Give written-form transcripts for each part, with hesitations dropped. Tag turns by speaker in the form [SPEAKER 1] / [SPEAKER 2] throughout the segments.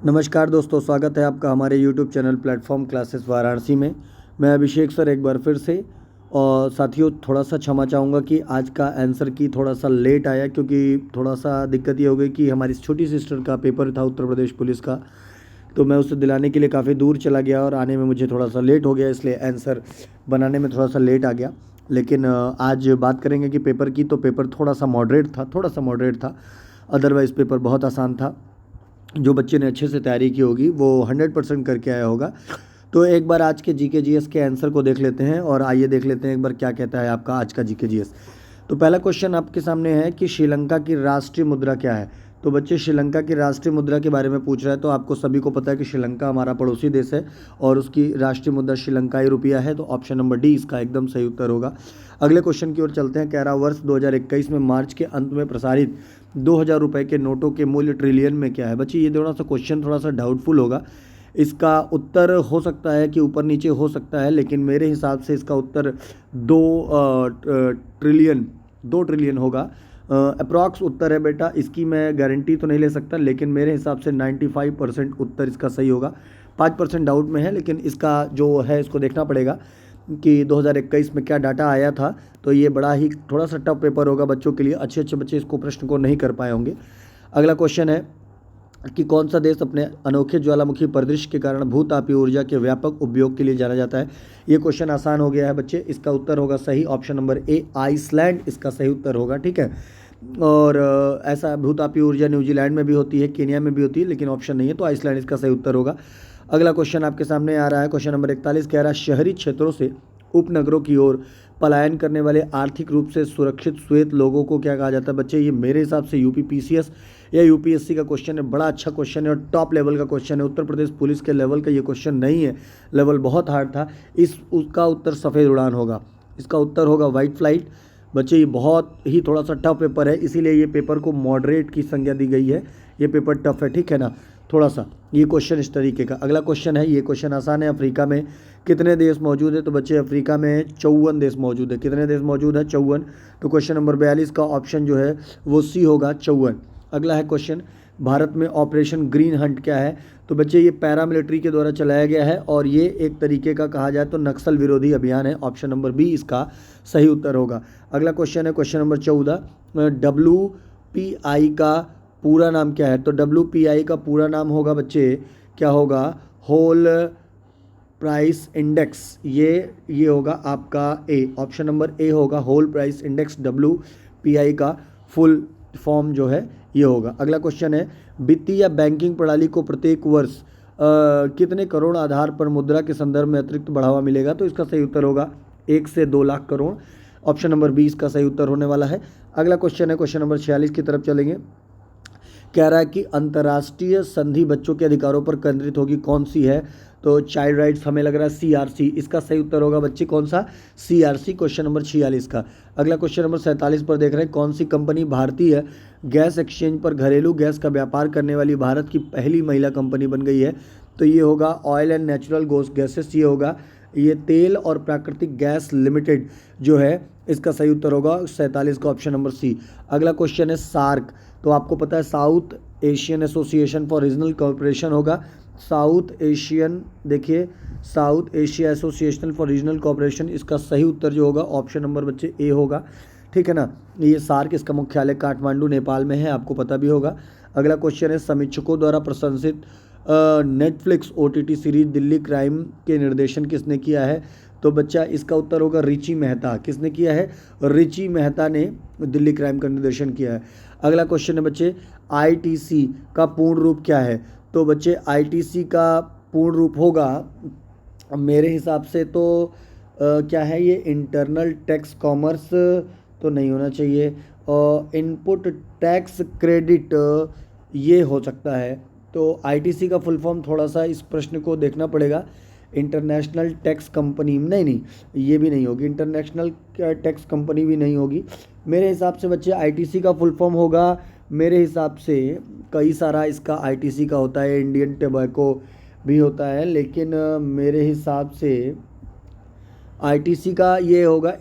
[SPEAKER 1] नमस्कार दोस्तों, स्वागत है आपका हमारे YouTube channel platform classes Varanasi में। मैं अभिषेक सर एक बार फिर से। और साथियों, थोड़ा सा क्षमा चाहूँगा कि आज का आंसर की थोड़ा सा लेट आया, क्योंकि थोड़ा सा दिक्कत ये हो गई कि हमारी छोटी सिस्टर का पेपर था उत्तर प्रदेश पुलिस का। तो मैं उसे दिलाने के लिए काफ़ी दूर चला गया और आने में मुझे थोड़ा सा लेट हो गया, इसलिए आंसर बनाने में थोड़ा सा लेट आ गया। लेकिन आज बात करेंगे कि पेपर की, तो पेपर थोड़ा सा मॉडरेट था। अदरवाइज़ पेपर बहुत आसान था। जो बच्चे ने अच्छे से तैयारी की होगी वो 100% करके आया होगा। तो एक बार आज के जीके जीएस के आंसर को देख लेते हैं और आइए देख लेते हैं एक बार क्या कहता है आपका आज का जीके जीएस। तो पहला क्वेश्चन आपके सामने है कि श्रीलंका की राष्ट्रीय मुद्रा क्या है। तो बच्चे, श्रीलंका की राष्ट्रीय मुद्रा के बारे में पूछ रहा है। तो आपको सभी को पता है कि श्रीलंका हमारा पड़ोसी देश है और उसकी राष्ट्रीय मुद्रा श्रीलंकाई रुपया है। तो ऑप्शन नंबर डी इसका एकदम सही उत्तर होगा। अगले क्वेश्चन की ओर चलते हैं। कह रहा वर्ष 2021 में मार्च के अंत में प्रसारित 2000 रुपये के नोटों के मूल्य ट्रिलियन में क्या है। बच्चे, ये थोड़ा सा क्वेश्चन थोड़ा सा डाउटफुल होगा। इसका उत्तर हो सकता है कि ऊपर नीचे हो सकता है, लेकिन मेरे हिसाब से इसका उत्तर दो ट्रिलियन होगा। अप्रॉक्स उत्तर है बेटा, इसकी मैं गारंटी तो नहीं ले सकता, लेकिन मेरे हिसाब से 95% उत्तर इसका सही होगा। 5% डाउट में है, लेकिन इसका जो है इसको देखना पड़ेगा कि 2021 में क्या डाटा आया था। तो ये बड़ा ही थोड़ा सा टफ पेपर होगा बच्चों के लिए। अच्छे अच्छे बच्चे इसको प्रश्न को नहीं कर पाए होंगे। अगला क्वेश्चन है कि कौन सा देश अपने अनोखे ज्वालामुखी परिदृश्य के कारण भूतापीय ऊर्जा के व्यापक उपयोग के लिए जाना जाता है। ये क्वेश्चन आसान हो गया है बच्चे। इसका उत्तर होगा सही ऑप्शन नंबर ए, आइसलैंड इसका सही उत्तर होगा। ठीक है। और ऐसा भूतापीय ऊर्जा न्यूजीलैंड में भी होती है, केनिया में भी होती है, लेकिन ऑप्शन नहीं है, तो आइसलैंड इसका सही उत्तर होगा। अगला क्वेश्चन आपके सामने आ रहा है। क्वेश्चन नंबर 41 कह रहा है शहरी क्षेत्रों से उपनगरों की ओर पलायन करने वाले आर्थिक रूप से सुरक्षित श्वेत लोगों को क्या कहा जाता है। बच्चे, ये मेरे हिसाब से यूपीपीसीएस या यूपीएससी का क्वेश्चन है। बड़ा अच्छा क्वेश्चन है और टॉप लेवल का क्वेश्चन है। उत्तर प्रदेश पुलिस के लेवल का ये क्वेश्चन नहीं है, लेवल बहुत हार्ड था। उसका उत्तर सफ़ेद उड़ान होगा। इसका उत्तर होगा वाइट फ्लाइट। बच्चे, ये बहुत ही थोड़ा सा टफ पेपर है, इसीलिए ये पेपर को मॉडरेट की संज्ञा दी गई है। ये पेपर टफ है, ठीक है ना, थोड़ा सा ये क्वेश्चन इस तरीके का। अगला क्वेश्चन है, ये क्वेश्चन आसान है। अफ्रीका में कितने देश मौजूद है। तो बच्चे, अफ्रीका में 54 देश मौजूद है। कितने देश मौजूद है? 54। तो क्वेश्चन नंबर 42 का ऑप्शन जो है वो सी होगा, 54। अगला है क्वेश्चन, भारत में ऑपरेशन ग्रीन हंट क्या है। तो बच्चे, ये पैरामिलिट्री के द्वारा चलाया गया है और ये एक तरीके का कहा जाए तो नक्सल विरोधी अभियान है। ऑप्शन नंबर बी इसका सही उत्तर होगा। अगला क्वेश्चन है क्वेश्चन नंबर 14, WPI का पूरा नाम क्या है। तो WPI का पूरा नाम होगा बच्चे, क्या होगा, होल प्राइस इंडेक्स। ये होगा आपका ए, ऑप्शन नंबर ए होगा होल प्राइस इंडेक्स। WPI का फुल फॉर्म जो है ये होगा। अगला क्वेश्चन है, वित्तीय या बैंकिंग प्रणाली को प्रत्येक वर्ष कितने करोड़ आधार पर मुद्रा के संदर्भ में अतिरिक्त बढ़ावा मिलेगा। तो इसका सही उत्तर होगा 1 से 2 lakh crore. Option number B इसका सही उत्तर होने वाला है। अगला क्वेश्चन है क्वेश्चन नंबर 46 की तरफ चलेंगे। कह रहा है कि अंतर्राष्ट्रीय संधि बच्चों के अधिकारों पर केंद्रित होगी, कौन सी है। तो चाइल्ड राइट्स, हमें लग रहा है CRC इसका सही उत्तर होगा बच्चे। कौन सा? CRC, क्वेश्चन नंबर 46 का। अगला क्वेश्चन नंबर 47 पर देख रहे हैं, कौन सी कंपनी भारतीय गैस एक्सचेंज पर घरेलू गैस का व्यापार करने वाली भारत की पहली महिला कंपनी बन गई है। तो ये होगा ऑयल एंड नेचुरल गैसेस, ये होगा, ये तेल और प्राकृतिक गैस लिमिटेड जो है, इसका सही उत्तर होगा 47 का ऑप्शन नंबर सी। अगला क्वेश्चन है सार्क। तो आपको पता है south Asian association for regional cooperation होगा। साउथ एशियन, देखिए, south Asia association for regional cooperation, इसका सही उत्तर जो होगा ऑप्शन नंबर बच्चे ए होगा। ठीक है ना। ये सार्क, इसका मुख्यालय काठमांडू नेपाल में है, आपको पता भी होगा। अगला क्वेश्चन है, समीक्षकों द्वारा प्रशंसित Netflix OTT series Delhi crime के निर्देशन किसने किया है। तो बच्चा, इसका उत्तर होगा रिची मेहता। किसने किया है? रिची मेहता ने दिल्ली क्राइम का निर्देशन किया है। अगला क्वेश्चन है बच्चे, ITC का पूर्ण रूप क्या है। तो बच्चे, ITC का पूर्ण रूप होगा मेरे हिसाब से तो क्या है ये, इंटरनल टैक्स कॉमर्स तो नहीं होना चाहिए, और इनपुट टैक्स क्रेडिट ये हो सकता है। तो ITC का फुल फॉर्म थोड़ा सा इस प्रश्न को देखना पड़ेगा। इंटरनेशनल टैक्स कंपनी, नहीं, ये भी नहीं होगी। इंटरनेशनल टैक्स कंपनी भी नहीं होगी मेरे हिसाब से बच्चे। ITC का फुल फॉर्म होगा मेरे हिसाब से, कई सारा इसका ITC का होता है, इंडियन टोबैको भी होता है, लेकिन मेरे हिसाब से ITC का ये होगा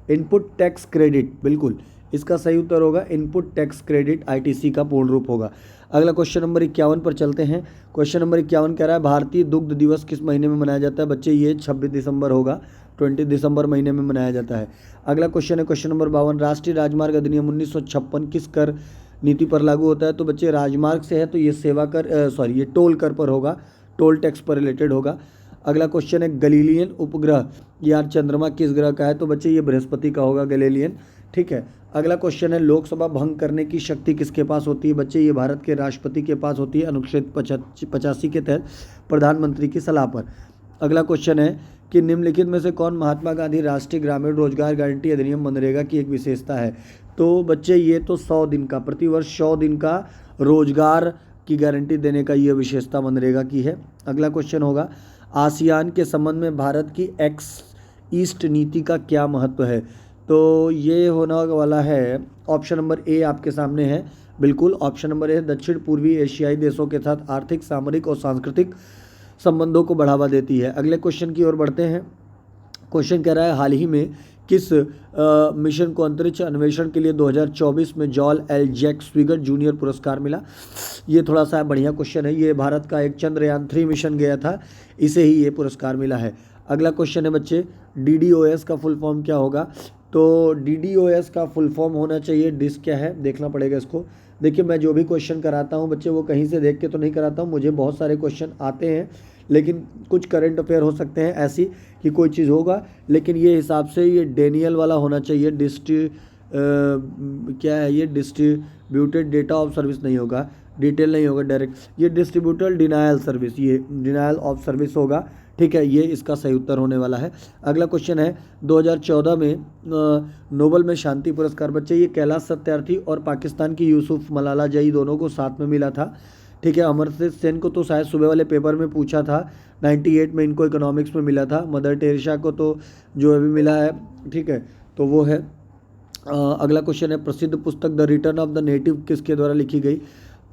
[SPEAKER 1] इनपुट टैक्स क्रेडिट, बिल्कुल इसका सही उत्तर होगा इनपुट टैक्स क्रेडिट, ITC का पूर्ण रूप होगा। अगला क्वेश्चन नंबर 51 पर चलते हैं। क्वेश्चन नंबर 51 कह रहा है भारतीय दुग्ध दिवस किस महीने में मनाया जाता है? बच्चे ये 26 दिसंबर होगा, 20 दिसंबर महीने में मनाया जाता है। अगला क्वेश्चन है क्वेश्चन नंबर 52, राष्ट्रीय राजमार्ग अधिनियम 1956 किस कर नीति पर लागू होता है? तो बच्चे राजमार्ग से है तो ये सेवा कर ये टोल कर पर होगा, टोल टैक्स पर रिलेटेड होगा। अगला क्वेश्चन है गलीलियन उपग्रह या चंद्रमा किस ग्रह का है? तो बच्चे ये बृहस्पति का होगा गलीलियन, ठीक है। अगला क्वेश्चन है लोकसभा भंग करने की शक्ति किसके पास होती है? बच्चे ये भारत के राष्ट्रपति के पास होती है अनुच्छेद 85 के तहत प्रधानमंत्री की सलाह पर। अगला क्वेश्चन है कि निम्नलिखित में से कौन महात्मा गांधी राष्ट्रीय ग्रामीण रोजगार गारंटी अधिनियम मनरेगा की एक विशेषता है? तो बच्चे ये तो 100 दिन का, प्रतिवर्ष 100 दिन का रोजगार की गारंटी देने का ये विशेषता मनरेगा की है। अगला क्वेश्चन होगा आसियान के संबंध में भारत की एक्स ईस्ट नीति का क्या महत्व है? तो ये होने वाला है ऑप्शन नंबर ए आपके सामने है, बिल्कुल ऑप्शन नंबर ए दक्षिण पूर्वी एशियाई देशों के साथ आर्थिक, सामरिक और सांस्कृतिक संबंधों को बढ़ावा देती है। अगले क्वेश्चन की ओर बढ़ते हैं। क्वेश्चन कह रहा है हाल ही में किस मिशन को अंतरिक्ष अन्वेषण के लिए 2024 में जॉल एल जैक स्विगर जूनियर पुरस्कार मिला? ये थोड़ा सा बढ़िया क्वेश्चन है। ये भारत का एक चंद्रयान 3 मिशन गया था, इसे ही ये पुरस्कार मिला है। अगला क्वेश्चन है बच्चे DDoS का फुल फॉर्म क्या होगा? तो DDoS का फुल फॉर्म होना चाहिए, डिस्क क्या है देखना पड़ेगा इसको। देखिए मैं जो भी क्वेश्चन कराता हूँ बच्चे वो कहीं से देख के तो नहीं कराता हूँ, मुझे बहुत सारे क्वेश्चन आते हैं लेकिन कुछ करंट अफेयर हो सकते हैं ऐसी कि कोई चीज़ होगा, लेकिन ये हिसाब से ये डेनियल वाला होना चाहिए। क्या है ये? डिस्ट्रीब्यूटेड डेटा ऑफ सर्विस नहीं होगा, डिटेल नहीं होगा डायरेक्ट, ये डिस्ट्रीब्यूटेड डिनायल सर्विस, ये डिनायल ऑफ सर्विस होगा, ठीक है। ये इसका सही उत्तर होने वाला है। अगला क्वेश्चन है 2014 में नोबल में शांति पुरस्कार बच्चे ये कैलाश सत्यार्थी और पाकिस्तान की यूसुफ मलाला जई दोनों को साथ में मिला था, ठीक है। अमर्त्य सेन को तो शायद सुबह वाले पेपर में पूछा था, 98 में इनको इकोनॉमिक्स में मिला था। मदर टेरेसा को तो जो अभी मिला है, ठीक है, तो वो है। अगला क्वेश्चन है प्रसिद्ध पुस्तक the return of the native किसके द्वारा लिखी गई?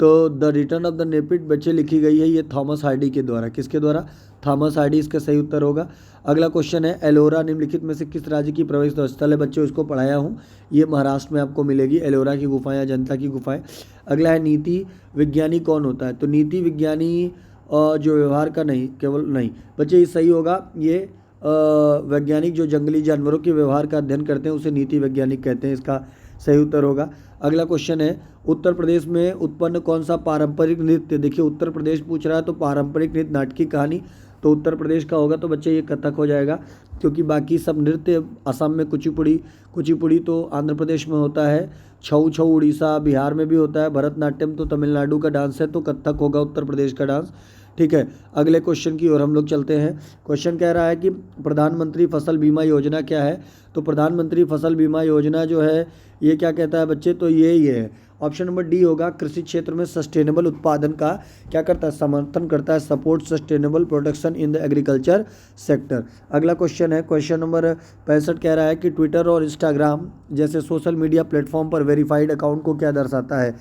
[SPEAKER 1] तो the return of the native बच्चे लिखी गई है ये थॉमस हार्डी के द्वारा। किसके द्वारा? थॉमस हार्डी इसका सही उत्तर होगा। अगला क्वेश्चन है एलोरा निम्नलिखित में से किस राज्य की प्रवेश स्थल है? बच्चों इसको पढ़ाया हूँ, ये महाराष्ट्र में आपको मिलेगी, एलोरा की गुफाएं, अजंता की गुफाएं। अगला है नीति विज्ञानी कौन होता है? तो नीति विज्ञानी जो व्यवहार का नहीं, केवल नहीं बच्चे ये सही होगा, ये वैज्ञानिक जो जंगली जानवरों के व्यवहार का अध्ययन करते हैं उसे नीति वैज्ञानिक कहते हैं, इसका सही उत्तर होगा। अगला क्वेश्चन है उत्तर प्रदेश में उत्पन्न कौन सा पारंपरिक नृत्य? देखिए उत्तर प्रदेश पूछ रहा है तो पारंपरिक नृत्य, नाटकी कहानी तो उत्तर प्रदेश का होगा, तो बच्चे ये कथक हो जाएगा, क्योंकि बाकी सब नृत्य असम में कुचिपुड़ी तो आंध्र प्रदेश में होता है, छऊ छऊ उड़ीसा बिहार में भी होता है, भरतनाट्यम तो तमिलनाडु का डांस है, तो कथक होगा उत्तर प्रदेश का डांस, ठीक है। अगले क्वेश्चन की ओर हम लोग चलते हैं। क्वेश्चन कह रहा है कि प्रधानमंत्री फसल बीमा योजना क्या है? तो प्रधानमंत्री फसल बीमा योजना जो है ये क्या कहता है बच्चे? तो ये है ऑप्शन नंबर डी होगा, कृषि क्षेत्र में सस्टेनेबल उत्पादन का क्या करता है? समर्थन करता है, support sustainable production in the agriculture sector. अगला क्वेश्चन है क्वेश्चन नंबर 65 कह रहा है कि ट्विटर और इंस्टाग्राम जैसे सोशल मीडिया प्लेटफॉर्म पर वेरीफाइड अकाउंट को क्या दर्शाता है?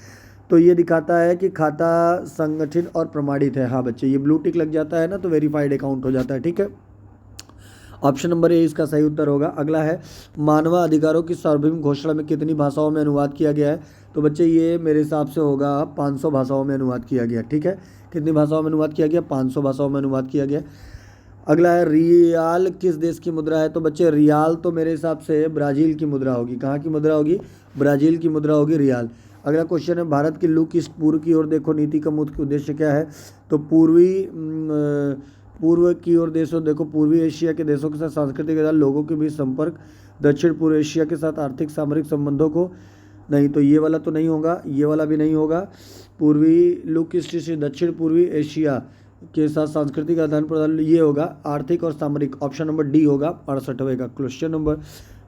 [SPEAKER 1] तो ये दिखाता है कि खाता संगठित और प्रमाणित है। हाँ बच्चे ये ब्लू टिक लग जाता है ना तो वेरीफाइड अकाउंट हो जाता है, ठीक है। ऑप्शन नंबर ए इसका सही उत्तर होगा। अगला है मानवाधिकारों की सार्वभौमिक घोषणा में कितनी भाषाओं में अनुवाद किया गया है? तो बच्चे ये मेरे हिसाब से होगा 500 भाषाओं में अनुवाद किया गया, ठीक है। कितनी भाषाओं में अनुवाद किया गया? 500 भाषाओं में अनुवाद किया गया। अगला है रियाल किस देश की मुद्रा है? तो बच्चे रियाल तो मेरे हिसाब से ब्राज़ील की मुद्रा होगी। कहाँ की मुद्रा होगी? ब्राज़ील की मुद्रा होगी रियाल। अगला क्वेश्चन है भारत की लुक ईस्ट पूर्व की ओर देखो नीति का मुख्य उद्देश्य क्या है? तो पूर्व की ओर देशों देखो पूर्वी एशिया के देशों के साथ सांस्कृतिक आदान लोगों के बीच संपर्क, दक्षिण पूर्व एशिया के साथ आर्थिक सामरिक संबंधों को नहीं, तो ये वाला तो नहीं होगा, ये वाला भी नहीं होगा। पूर्वी लुक ईस्ट से दक्षिण पूर्वी एशिया के साथ सांस्कृतिक आदान प्रदान, ये होगा आर्थिक और सामरिक, ऑप्शन नंबर डी होगा 68वें का क्वेश्चन नंबर,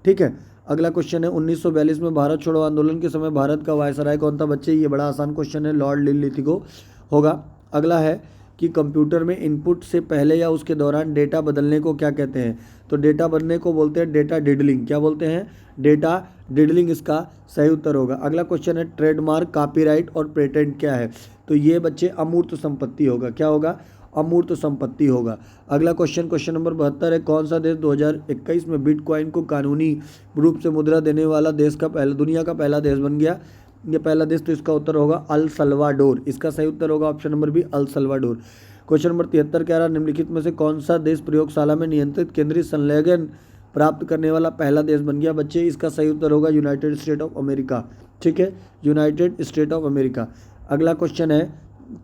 [SPEAKER 1] ठीक है। अगला क्वेश्चन है 1942 में भारत छोड़ो आंदोलन के समय भारत का वायसराय कौन था? बच्चे ये बड़ा आसान क्वेश्चन है, लॉर्ड लिलिथिगो होगा। अगला है कि कंप्यूटर में इनपुट से पहले या उसके दौरान डेटा बदलने को क्या कहते हैं? तो डेटा बदलने को बोलते हैं डेटा डिडलिंग। क्या बोलते हैं? डेटा डिडलिंग इसका सही उत्तर होगा। अगला क्वेश्चन है ट्रेडमार्क, कॉपीराइट और पेटेंट क्या है? तो ये बच्चे अमूर्त संपत्ति होगा। क्या होगा? अमूर्त संपत्ति होगा। अगला क्वेश्चन, क्वेश्चन नंबर 72 है, कौन सा देश 2021 में बिटकॉइन को कानूनी रूप से मुद्रा देने वाला देश का पहला, दुनिया का पहला देश बन गया? ये पहला देश, तो इसका उत्तर होगा अल सल्वाडोर। इसका सही उत्तर होगा option number B, El Salvador. Question number 73 कह रहा, निम्नलिखित में से कौन सा देश प्रयोगशाला में नियंत्रित केंद्रीय संलग्न प्राप्त करने वाला पहला देश बन गया? बच्चे, इसका सही उत्तर होगा यूनाइटेड स्टेट ऑफ अमेरिका। ठीक है, यूनाइटेड स्टेट ऑफ अमेरिका। अगला क्वेश्चन है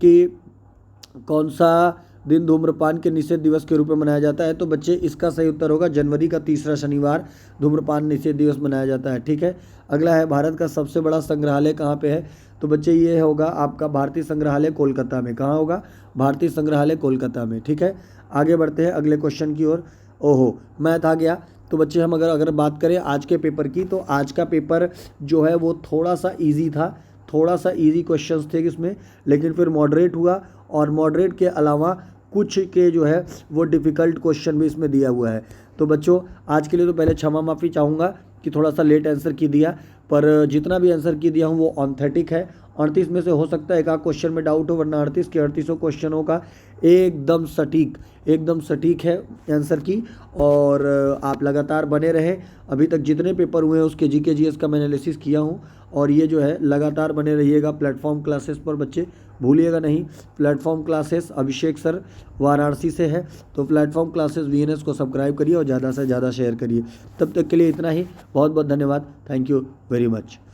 [SPEAKER 1] कि कौन सा दिन धूम्रपान के निषेध दिवस के रूप में मनाया जाता है? तो बच्चे, इसका सही उत्तर होगा जनवरी का तीसरा शनिवार धूम्रपान निषेध दिवस मनाया जाता है। ठीक है, अगला है, भारत का सबसे बड़ा संग्रहालय कहाँ पे है? तो बच्चे, ये होगा आपका भारतीय संग्रहालय कोलकाता में। कहाँ होगा? भारतीय संग्रहालय कोलकाता में। ठीक है, आगे बढ़ते हैं अगले क्वेश्चन की ओर। ओहो, मैथ आ गया। तो बच्चे, हम अगर बात करें आज के पेपर की, तो आज का पेपर जो है वो थोड़ा सा ईजी था, थोड़ा सा ईजी क्वेश्चंस थे इसमें, लेकिन फिर मॉडरेट हुआ, और मॉडरेट के अलावा कुछ के जो है वो डिफ़िकल्ट क्वेश्चन भी इसमें दिया हुआ है। तो बच्चों, आज के लिए तो पहले क्षमा माफ़ी चाहूँगा कि थोड़ा सा लेट आंसर की दिया, पर जितना भी आंसर की दिया हूँ वो ऑथेंटिक है। 38 में से हो सकता है एक आध क्वेश्चन में डाउट हो, वरना 38 के 38 क्वेश्चनों का एकदम सटीक है आंसर की। और आप लगातार बने रहें। अभी तक जितने पेपर हुए हैं उसके जीके जीएस का मैं एनालिसिस किया हूँ, और ये जो है लगातार बने रहिएगा प्लेटफॉर्म क्लासेस पर। बच्चे, भूलिएगा नहीं, प्लेटफॉर्म क्लासेस अभिषेक सर वाराणसी से है, तो प्लेटफॉर्म क्लासेस वीएनएस को सब्सक्राइब करिए और ज़्यादा से ज़्यादा शेयर करिए। तब तक के लिए इतना ही, बहुत बहुत धन्यवाद, थैंक यू वेरी मच।